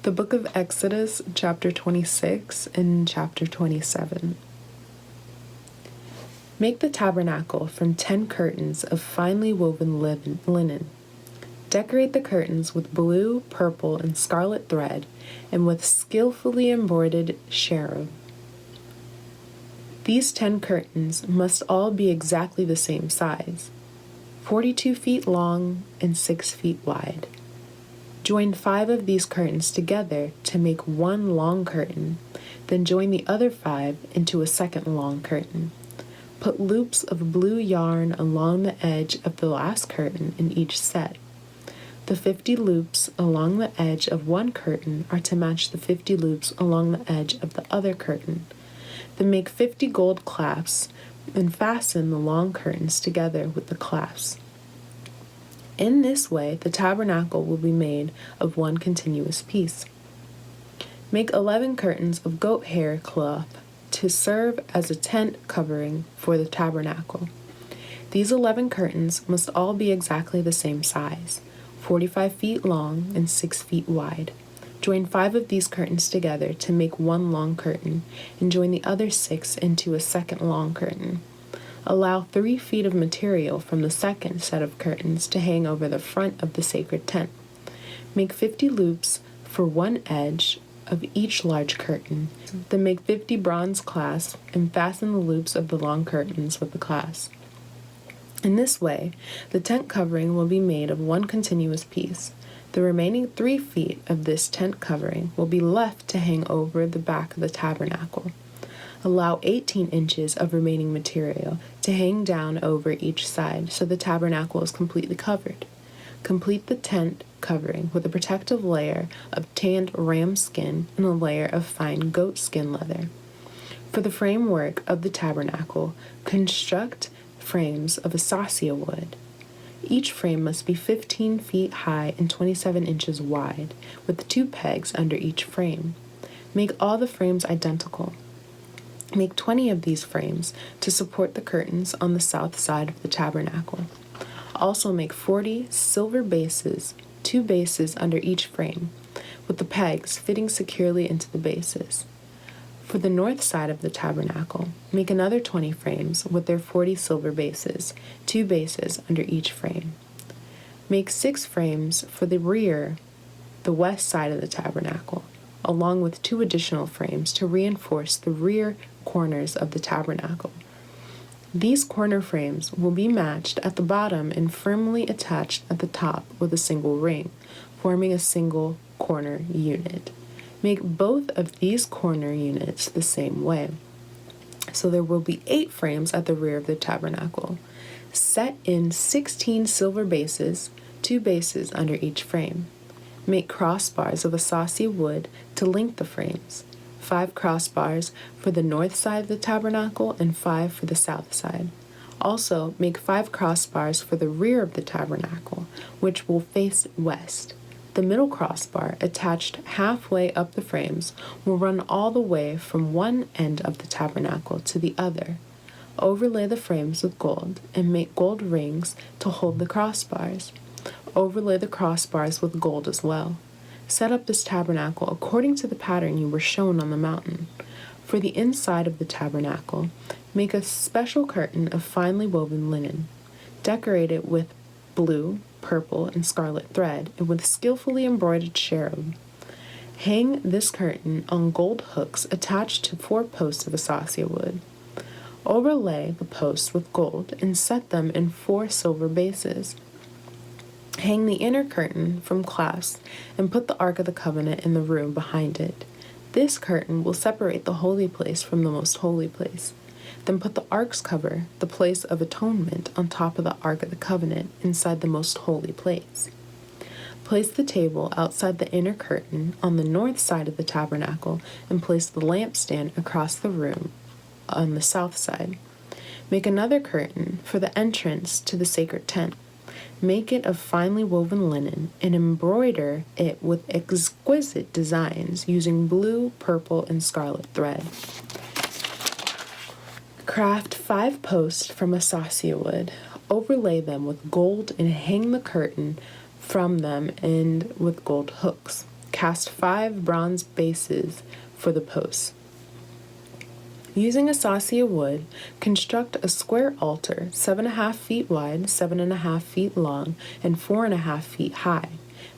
The book of Exodus, chapter 26 and chapter 27. Make the tabernacle from 10 curtains of finely woven linen. Decorate the curtains with blue, purple, and scarlet thread, and with skillfully embroidered cherub. These 10 curtains must all be exactly the same size, 42 feet long and 6 feet wide. Join 5 of these curtains together to make one long curtain, then join the other 5 into a second long curtain. Put loops of blue yarn along the edge of the last curtain in each set. The 50 loops along the edge of one curtain are to match the 50 loops along the edge of the other curtain. Then make 50 gold clasps and fasten the long curtains together with the clasps. In this way, the tabernacle will be made of one continuous piece. Make 11 curtains of goat hair cloth to serve as a tent covering for the tabernacle. These 11 curtains must all be exactly the same size, 45 feet long and 6 feet wide. Join 5 of these curtains together to make one long curtain, and join the other 6 into a second long curtain. Allow 3 feet of material from the second set of curtains to hang over the front of the sacred tent. Make 50 loops for one edge of each large curtain. Then make 50 bronze clasps and fasten the loops of the long curtains with the clasps. In this way, the tent covering will be made of one continuous piece. The remaining 3 feet of this tent covering will be left to hang over the back of the tabernacle. Allow 18 inches of remaining material to hang down over each side so the tabernacle is completely covered. Complete the tent covering with a protective layer of tanned ram skin and a layer of fine goat skin leather. For the framework of the tabernacle, construct frames of acacia wood. Each frame must be 15 feet high and 27 inches wide, with 2 pegs under each frame. Make all the frames identical. Make 20 of these frames to support the curtains on the south side of the tabernacle. Also make 40 silver bases, 2 bases under each frame, with the pegs fitting securely into the bases. For the north side of the tabernacle, make another 20 frames with their 40 silver bases, 2 bases under each frame. Make 6 frames for the rear, the west side of the tabernacle, along with 2 additional frames to reinforce the rear corners of the tabernacle. These corner frames will be matched at the bottom and firmly attached at the top with a single ring, forming a single corner unit. Make both of these corner units the same way. So there will be 8 frames at the rear of the tabernacle. Set in 16 silver bases, 2 bases under each frame. Make crossbars of acacia wood to link the frames. 5 crossbars for the north side of the tabernacle and 5 for the south side. Also, make 5 crossbars for the rear of the tabernacle, which will face west. The middle crossbar, attached halfway up the frames, will run all the way from one end of the tabernacle to the other. Overlay the frames with gold and make gold rings to hold the crossbars. Overlay the crossbars with gold as well. Set up this tabernacle according to the pattern you were shown on the mountain. For the inside of the tabernacle, make a special curtain of finely woven linen. Decorate it with blue, purple, and scarlet thread, and with skillfully embroidered cherub. Hang this curtain on gold hooks attached to 4 posts of acacia wood. Overlay the posts with gold and set them in 4 silver bases. Hang the inner curtain from clasps and put the Ark of the Covenant in the room behind it. This curtain will separate the holy place from the most holy place. Then put the Ark's cover, the place of atonement, on top of the Ark of the Covenant inside the most holy place. Place the table outside the inner curtain on the north side of the tabernacle and place the lampstand across the room on the south side. Make another curtain for the entrance to the sacred tent. Make it of finely woven linen and embroider it with exquisite designs using blue, purple, and scarlet thread. Craft 5 posts from acacia wood. Overlay them with gold and hang the curtain from them and with gold hooks. Cast 5 bronze bases for the posts. Using acacia wood, construct a square altar 7.5 feet wide, 7.5 feet long, and 4.5 feet high.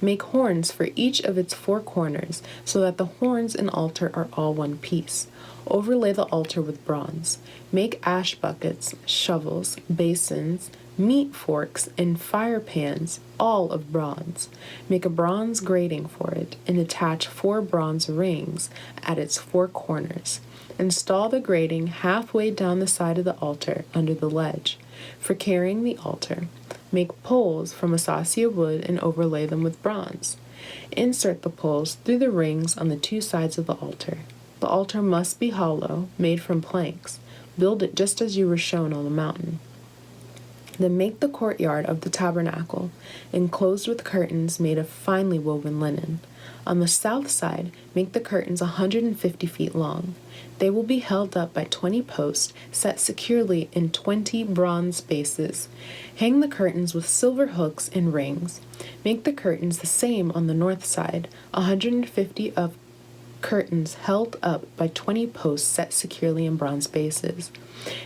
Make horns for each of its 4 corners so that the horns and altar are all one piece. Overlay the altar with bronze. Make ash buckets, shovels, basins, meat forks, and fire pans, all of bronze. Make a bronze grating for it and attach 4 bronze rings at its 4 corners. Install the grating halfway down the side of the altar under the ledge. For carrying the altar, make poles from acacia wood and overlay them with bronze. Insert the poles through the rings on the 2 sides of the altar. The altar must be hollow, made from planks. Build it just as you were shown on the mountain. Then make the courtyard of the tabernacle, enclosed with curtains made of finely woven linen. On the south side, make the curtains 150 feet long. They will be held up by 20 posts set securely in 20 bronze bases. Hang the curtains with silver hooks and rings. Make the curtains the same on the north side, 150 of curtains held up by 20 posts set securely in bronze bases.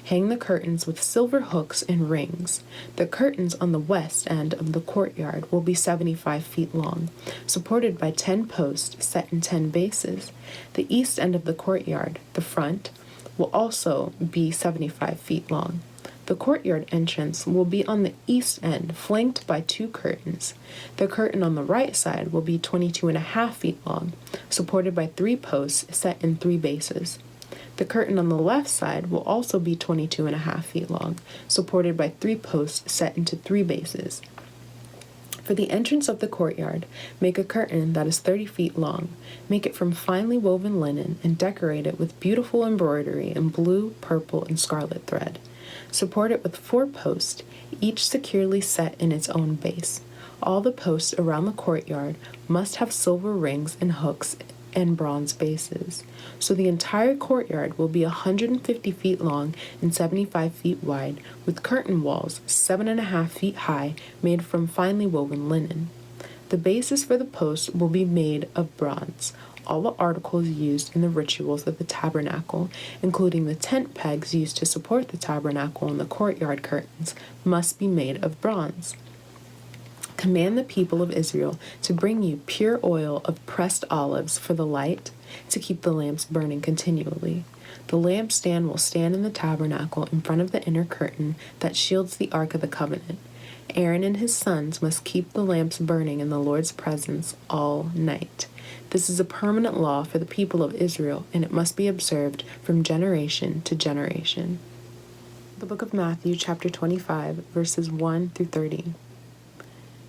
Hang the curtains with silver hooks and rings. The curtains on the west end of the courtyard will be 75 feet long, supported by 10 posts set in 10 bases. The east end of the courtyard, the front, will also be 75 feet long. The courtyard entrance will be on the east end, flanked by 2 curtains. The curtain on the right side will be 22.5 feet long, supported by 3 posts set in 3 bases. The curtain on the left side will also be 22.5 feet long, supported by 3 posts set into 3 bases. For the entrance of the courtyard, make a curtain that is 30 feet long. Make it from finely woven linen and decorate it with beautiful embroidery in blue, purple, and scarlet thread. Support it with 4 posts, each securely set in its own base. All the posts around the courtyard must have silver rings and hooks and bronze bases. So the entire courtyard will be 150 feet long and 75 feet wide, with curtain walls 7.5 feet high made from finely woven linen. The bases for the posts will be made of bronze. All the articles used in the rituals of the tabernacle, including the tent pegs used to support the tabernacle and the courtyard curtains, must be made of bronze. Command the people of Israel to bring you pure oil of pressed olives for the light, to keep the lamps burning continually. The lampstand will stand in the tabernacle in front of the inner curtain that shields the Ark of the Covenant. Aaron and his sons must keep the lamps burning in the Lord's presence all night. This is a permanent law for the people of Israel, and it must be observed from generation to generation. The book of Matthew, chapter 25, verses 1 through 30.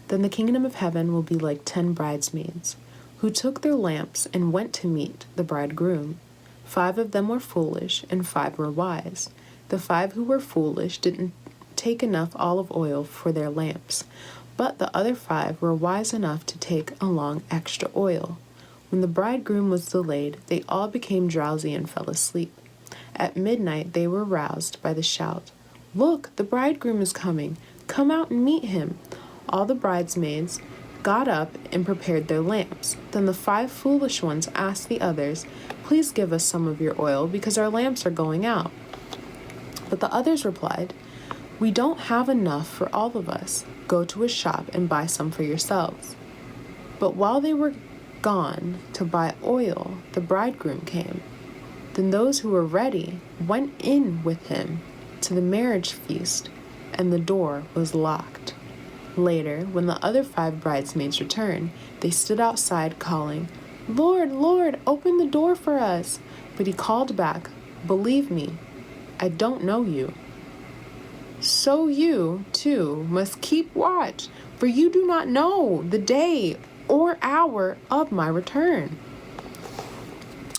Then the kingdom of heaven will be like 10 bridesmaids, who took their lamps and went to meet the bridegroom. 5 of them were foolish, and 5 were wise. The 5 who were foolish didn't take enough olive oil for their lamps, but the other 5 were wise enough to take along extra oil. When the bridegroom was delayed, they all became drowsy and fell asleep. At midnight they were roused by the shout, "Look, the bridegroom is coming! Come out and meet him!" All the bridesmaids got up and prepared their lamps. Then the 5 foolish ones asked the others, "Please give us some of your oil, because our lamps are going out." But the others replied, "We don't have enough for all of us. Go to a shop and buy some for yourselves." But while they were gone to buy oil, the bridegroom came. Then those who were ready went in with him to the marriage feast, and the door was locked. Later, when the other 5 bridesmaids returned, they stood outside calling, "Lord, Lord, open the door for us." But he called back, "Believe me, I don't know you. So you, too, must keep watch, for you do not know the day or hour of my return."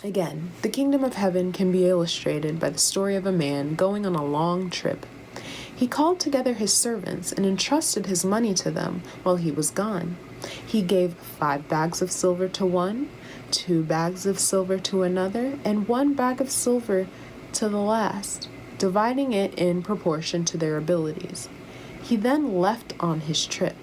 Again, the kingdom of heaven can be illustrated by the story of a man going on a long trip. He called together his servants and entrusted his money to them while he was gone. He gave 5 bags of silver to one, 2 bags of silver to another, and 1 bag of silver to the last, dividing it in proportion to their abilities. He then left on his trip.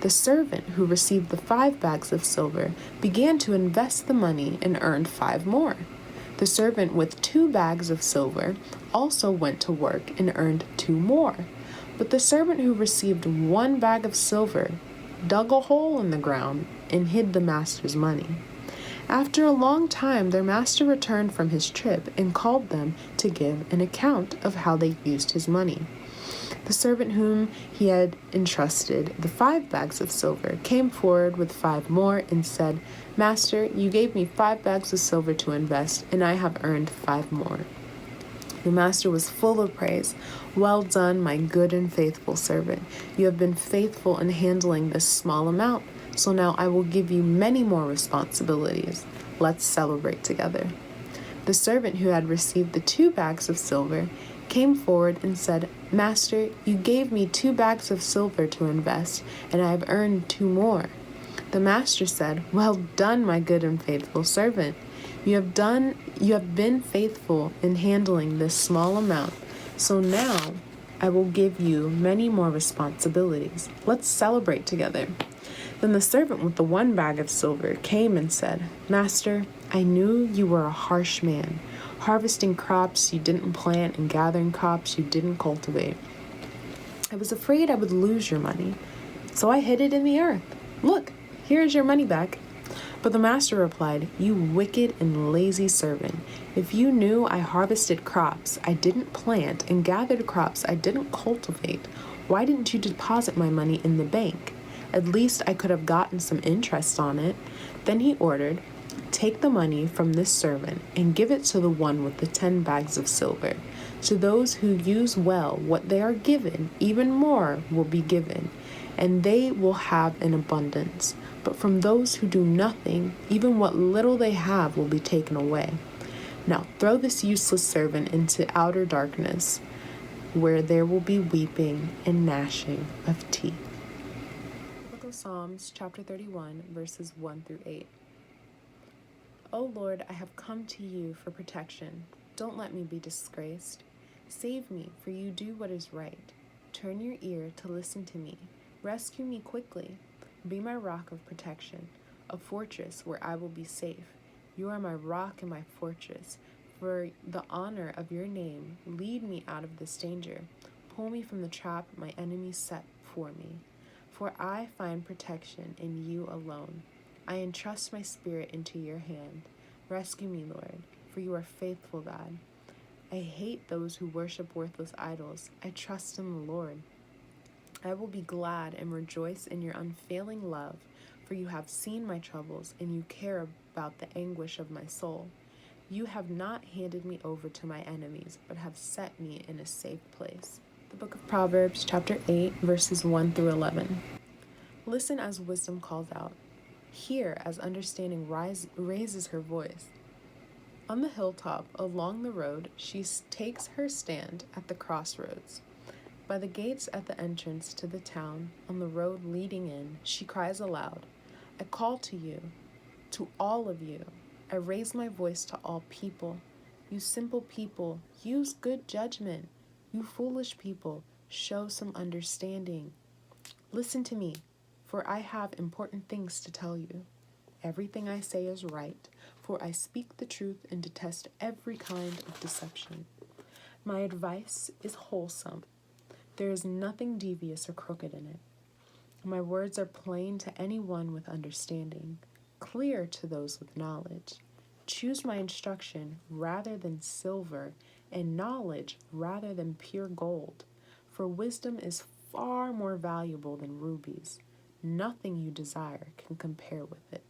The servant who received the 5 bags of silver began to invest the money and earned 5 more. The servant with 2 bags of silver also went to work and earned 2 more. But the servant who received 1 bag of silver dug a hole in the ground and hid the master's money. After a long time, their master returned from his trip and called them to give an account of how they used his money. The servant whom he had entrusted the 5 bags of silver came forward with 5 more and said, "Master, you gave me 5 bags of silver to invest, and I have earned 5 more." The master was full of praise. "Well done, my good and faithful servant. You have been faithful in handling this small amount, so now I will give you many more responsibilities. Let's celebrate together." The servant who had received the 2 bags of silver came forward and said, "Master, you gave me 2 bags of silver to invest, and I have earned 2 more." The master said, "Well done, my good and faithful servant. You have been faithful in handling this small amount, so now I will give you many more responsibilities. Let's celebrate together." Then the servant with the 1 bag of silver came and said, "Master, I knew you were a harsh man, harvesting crops you didn't plant and gathering crops you didn't cultivate. I was afraid I would lose your money, so I hid it in the earth. Look, here is your money back." But the master replied, "You wicked and lazy servant. If you knew I harvested crops I didn't plant and gathered crops I didn't cultivate, why didn't you deposit my money in the bank? At least I could have gotten some interest on it." Then he ordered, "Take the money from this servant and give it to the one with the 10 bags of silver. To those who use well what they are given, even more will be given, and they will have an abundance. But from those who do nothing, even what little they have will be taken away. Now throw this useless servant into outer darkness, where there will be weeping and gnashing of teeth." Book of Psalms, chapter 31, verses 1 through 8. O Lord, I have come to you for protection. Don't let me be disgraced. Save me, for you do what is right. Turn your ear to listen to me. Rescue me quickly. Be my rock of protection, a fortress where I will be safe. You are my rock and my fortress. For the honor of your name, lead me out of this danger. Pull me from the trap my enemies set for me. For I find protection in you alone. I entrust my spirit into your hand. Rescue me, Lord, for you are faithful, God. I hate those who worship worthless idols. I trust in the Lord. I will be glad and rejoice in your unfailing love, for you have seen my troubles and you care about the anguish of my soul. You have not handed me over to my enemies, but have set me in a safe place. The book of Proverbs, chapter 8, verses 1 through 11. Listen as wisdom calls out. Hear as understanding raises her voice. On the hilltop, along the road, she takes her stand at the crossroads. By the gates at the entrance to the town, on the road leading in, she cries aloud, "I call to you, to all of you. I raise my voice to all people. You simple people, use good judgment. You foolish people, show some understanding. Listen to me, for I have important things to tell you. Everything I say is right, for I speak the truth and detest every kind of deception. My advice is wholesome. There is nothing devious or crooked in it. My words are plain to anyone with understanding, clear to those with knowledge. Choose my instruction rather than silver, and knowledge rather than pure gold. For wisdom is far more valuable than rubies. Nothing you desire can compare with it."